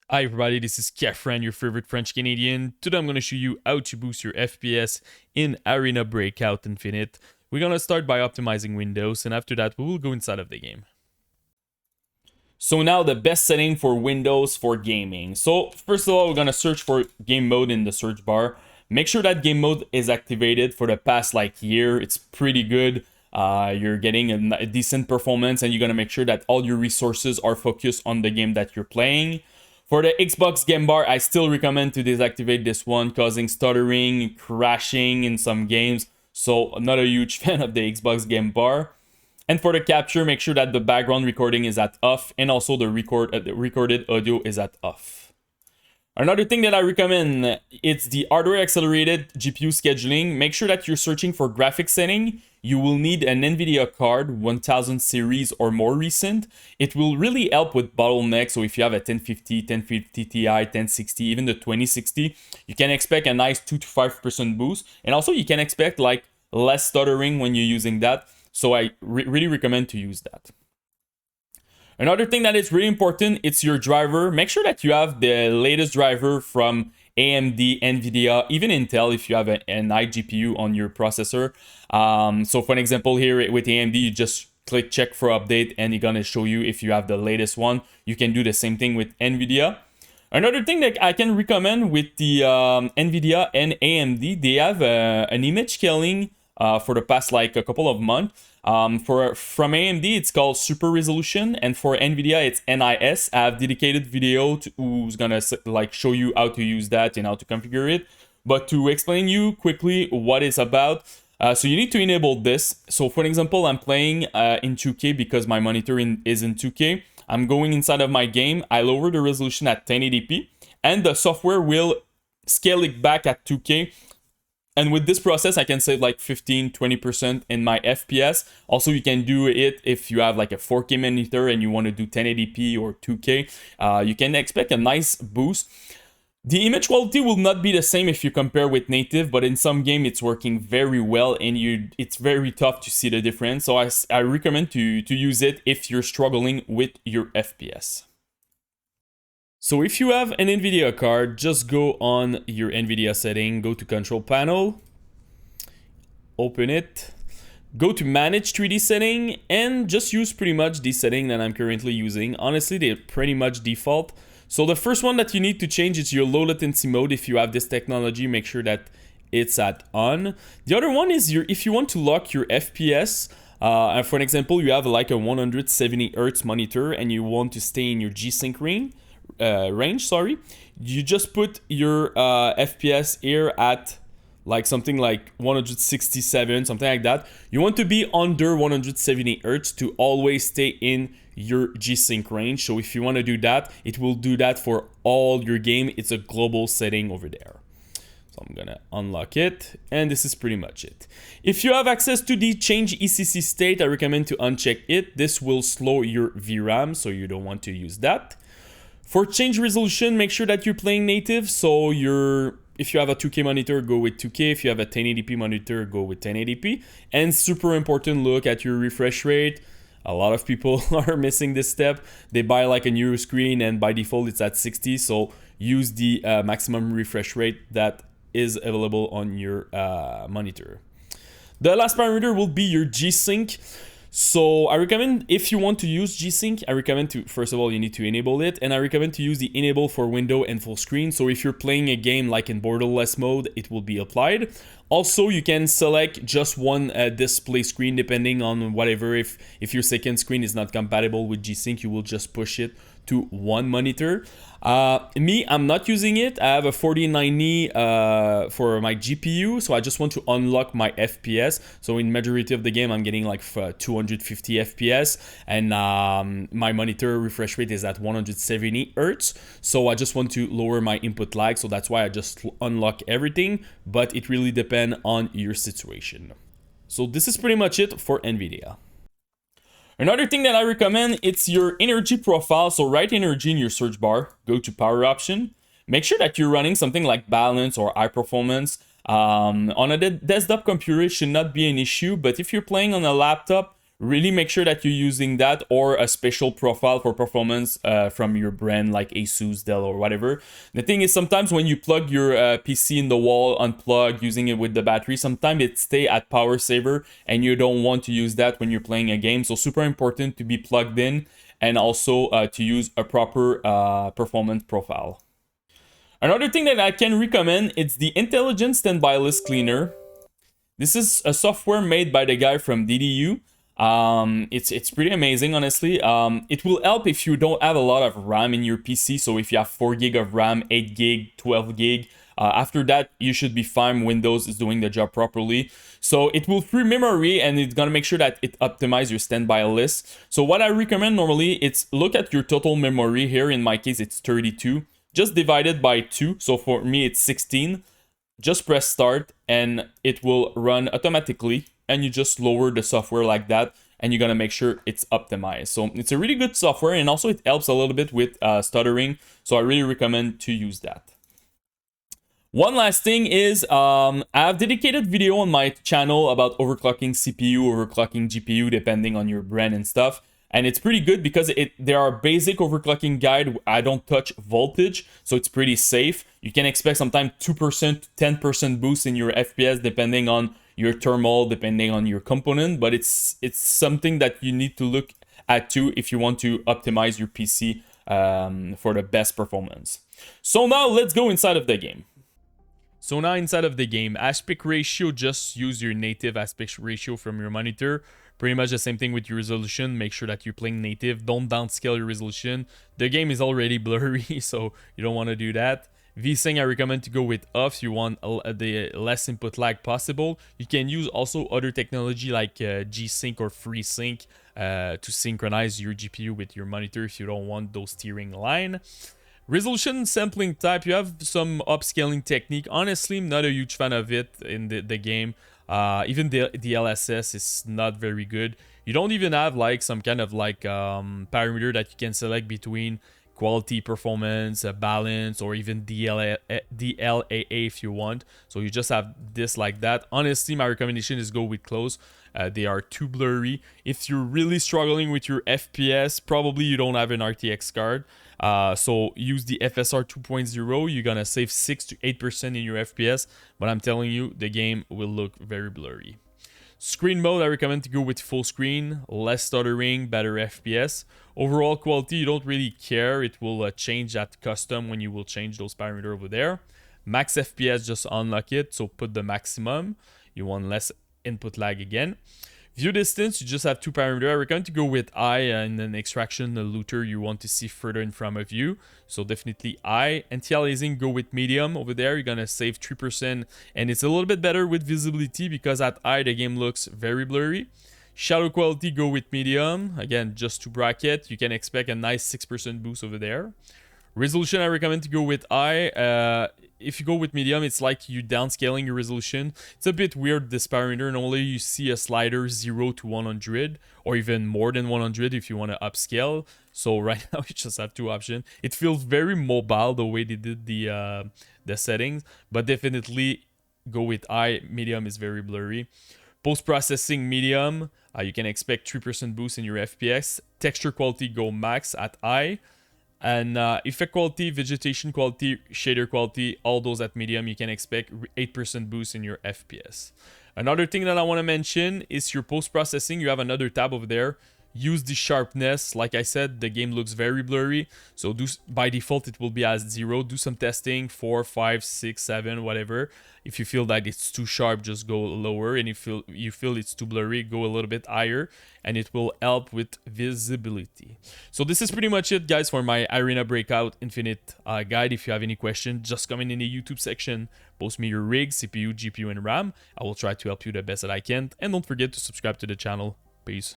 Hi everybody, this is Kefren, your favorite French Canadian. Today I'm going to show you how to boost your FPS in Arena Breakout Infinite. We're going to start by optimizing Windows, and after that we will go inside of the game. So now the best setting for Windows for gaming. So first of all, we're going to search for game mode in the search bar. Make sure that game mode is activated for the past year. It's pretty good. You're getting a decent performance, and you're going to make sure that all your resources are focused on the game that you're playing. For the Xbox game bar, I still recommend to deactivate this one, causing stuttering, crashing in some games. So I'm not a huge fan of the Xbox game bar. And for the capture, make sure that the background recording is at off, and also the recorded audio is at off. Another thing that I recommend, it's the hardware accelerated GPU scheduling. Make sure that you're searching for graphics setting. You will need an NVIDIA card, 1000 series or more recent. It will really help with bottlenecks. So if you have a 1050, 1050 Ti, 1060, even the 2060, you can expect a nice 2 to 5% boost. And also you can expect less stuttering when you're using that. So I really recommend to use that. Another thing that is really important, it's your driver. Make sure that you have the latest driver from AMD, NVIDIA, even Intel if you have an iGPU on your processor. So for an example here with AMD, you just click check for update and it's gonna show you if you have the latest one. You can do the same thing with NVIDIA. Another thing that I can recommend with the NVIDIA and AMD, they have an image scaling for the past a couple of months. From AMD, it's called Super Resolution, and for NVIDIA, it's NIS. I have dedicated video who's gonna show you how to use that and how to configure it. But to explain you quickly what it's about, so you need to enable this. So for example, I'm playing in 2K because my monitor is in 2K. I'm going inside of my game. I lower the resolution at 1080p, and the software will scale it back at 2K. And with this process, I can save 15-20% in my FPS. Also, you can do it if you have a 4K monitor and you want to do 1080p or 2K. You can expect a nice boost. The image quality will not be the same if you compare with native, but in some game it's working very well, and it's very tough to see the difference. So I recommend to use it if you're struggling with your FPS. So if you have an NVIDIA card, just go on your NVIDIA setting, go to Control Panel, open it, go to Manage 3D Setting, and just use pretty much the setting that I'm currently using. Honestly, they're pretty much default. So the first one that you need to change is your low latency mode. If you have this technology, make sure that it's at on. The other one is if you want to lock your FPS. For an example, you have a 170 Hz monitor and you want to stay in your G-Sync range, you just put your FPS here at something like 167, something like that. You want to be under 170 Hz to always stay in your G-Sync range. So if you want to do that, it will do that for all your game. It's a global setting over there. So I'm gonna unlock it, and this is pretty much it. If you have access to the change ECC state, I recommend to uncheck it. This will slow your VRAM, so you don't want to use that. For change resolution, make sure that you're playing native. So if you have a 2K monitor, go with 2K. If you have a 1080p monitor, go with 1080p. And super important, look at your refresh rate. A lot of people are missing this step. They buy a new screen and by default it's at 60. So use the maximum refresh rate that is available on your monitor. The last parameter will be your G-Sync. So I recommend, if you want to use G-Sync, I recommend to, first of all, you need to enable it, and I recommend to use the enable for window and full screen. So if you're playing a game like in borderless mode, it will be applied. Also, you can select just one display screen depending on whatever. If your second screen is not compatible with G-Sync, you will just push it to one monitor. I'm not using it. I have a 4090 for my GPU, so I just want to unlock my FPS. So in majority of the game, I'm getting 250 FPS, and my monitor refresh rate is at 170 Hz. So I just want to lower my input lag, so that's why I just unlock everything, but it really depends on your situation. So this is pretty much it for NVIDIA. Another thing that I recommend, it's your energy profile. So write energy in your search bar, go to power option. Make sure that you're running something like balance or high performance. On a desktop computer, it should not be an issue, but if you're playing on a laptop, Really make sure that you're using that or a special profile for performance from your brand like Asus, Dell, or whatever. The thing is, sometimes when you plug your PC in the wall, unplug, using it with the battery, sometimes it stay at power saver and you don't want to use that when you're playing a game. So super important to be plugged in and also to use a proper performance profile. Another thing that I can recommend, it's the Intelligent Standby List Cleaner. This is a software made by the guy from DDU. It's pretty amazing, honestly. It will help if you don't have a lot of RAM in your PC. So if you have 4 gig of RAM, 8 gig, 12 gig, after that, you should be fine. Windows is doing the job properly. So it will free memory and it's gonna make sure that it optimizes your standby list. So what I recommend normally, it's look at your total memory here. In my case, it's 32. Just divide it by 2. So for me, it's 16. Just press start and it will run automatically. And you just lower the software like that and you're gonna make sure it's optimized. So it's a really good software and also it helps a little bit with stuttering. So I really recommend to use that. One last thing is I have dedicated video on my channel about overclocking CPU, overclocking GPU, depending on your brand and stuff. And it's pretty good because there are basic overclocking guide. I don't touch voltage, so it's pretty safe. You can expect sometimes 2%, 10% boost in your FPS depending on your thermal, depending on your component. But it's something that you need to look at too if you want to optimize your PC for the best performance. So now let's go inside of the game. So now inside of the game, aspect ratio, just use your native aspect ratio from your monitor. Pretty much the same thing with your resolution. Make sure that you're playing native. Don't downscale your resolution. The game is already blurry, so you don't want to do that. VSync, I recommend to go with off. You want the less input lag possible. You can use also other technology like G-Sync or FreeSync to synchronize your GPU with your monitor if you don't want those steering line. Resolution sampling type, you have some upscaling technique. Honestly, I'm not a huge fan of it in the game. Even the LSS is not very good. You don't even have like some kind of like parameter that you can select between quality, performance, balance, or even DLAA if you want. So you just have this like that. Honestly, my recommendation is go with close. They are too blurry. If you're really struggling with your FPS, probably you don't have an RTX card. So use the FSR 2.0. You're gonna save 6 to 8% in your FPS, but I'm telling you, the game will look very blurry. Screen mode, I recommend to go with full screen, less stuttering, better FPS. Overall quality, you don't really care. It will change at custom when you will change those parameters over there. Max FPS, just unlock it, so put the maximum. You want less input lag again. View distance, you just have 2 parameters. I recommend to go with eye and then extraction, the looter you want to see further in front of you. So definitely eye. Anti-aliasing, go with medium over there. You're going to save 3%. And it's a little bit better with visibility because at eye, the game looks very blurry. Shadow quality, go with medium. Again, just to bracket, you can expect a nice 6% boost over there. Resolution, I recommend to go with eye. If you go with medium, it's like you downscaling your resolution. It's a bit weird, this parameter. Normally, you see a slider 0 to 100 or even more than 100 if you want to upscale. So right now, you just have 2 options. It feels very mobile the way they did the settings, but definitely go with eye. Medium is very blurry. Post-processing medium, you can expect 3% boost in your FPS. Texture quality, go max at eye. And effect quality, vegetation quality, shader quality, all those at medium, you can expect 8% boost in your FPS. Another thing that I want to mention is your post-processing. You have another tab over there. Use the sharpness. Like I said, the game looks very blurry. So by default, it will be at 0. Do some testing, 4, 5, 6, 7, whatever. If you feel that it's too sharp, just go lower. And if you feel it's too blurry, go a little bit higher. And it will help with visibility. So this is pretty much it, guys, for my Arena Breakout Infinite guide. If you have any questions, just comment in the YouTube section. Post me your rig, CPU, GPU, and RAM. I will try to help you the best that I can. And don't forget to subscribe to the channel. Peace.